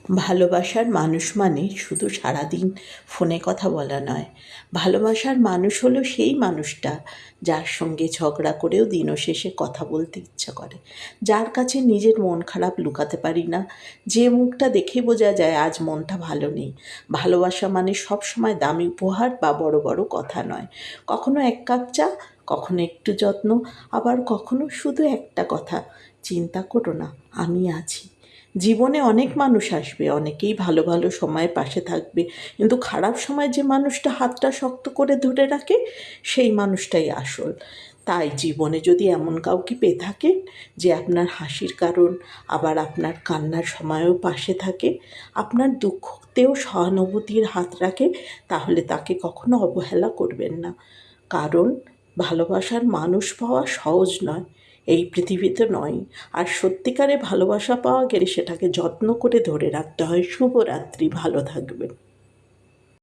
ভালোবাসার মানুষ মানে শুধু সারাদিন ফোনে কথা বলা নয়। ভালোবাসার মানুষ হলো সেই মানুষটা যার সঙ্গে ঝগড়া করেও দিনও শেষে কথা বলতে ইচ্ছা করে, যার কাছে নিজের মন খারাপ লুকাতে পারি না, যে মুখটা দেখে বোঝা যায় আজ মনটা ভালো নেই। ভালোবাসা মানে সব সময় দামি উপহার বা বড় বড় কথা নয়, কখনো এক কাপ চা, কখনো একটু যত্ন, আবার কখনো শুধু একটা কথা, চিন্তা করো না, আমি আছি। জীবনে অনেক মানুষ আসবে, অনেকেই ভালো ভালো সময়ে পাশে থাকবে, কিন্তু খারাপ সময় যে মানুষটা হাতটা শক্ত করে ধরে রাখে সেই মানুষটাই আসল। তাই জীবনে যদি এমন কাউকে পেয়ে থাকেন যে আপনার হাসির কারণ, আবার আপনার কান্নার সময়ও পাশে থাকে, আপনার দুঃখতেও সহানুভূতির হাত রাখে, তাহলে তাকে কখনো অবহেলা করবেন না। কারণ ভালোবাসার মানুষ পাওয়া সহজ নয়, এই পৃথিবীতে নয়। আর সত্যিকারে ভালোবাসা পাওয়া গেলে সেটাকে যত্ন করে ধরে রাখতে হয়। শুভরাত্রি, ভালো থাকবেন।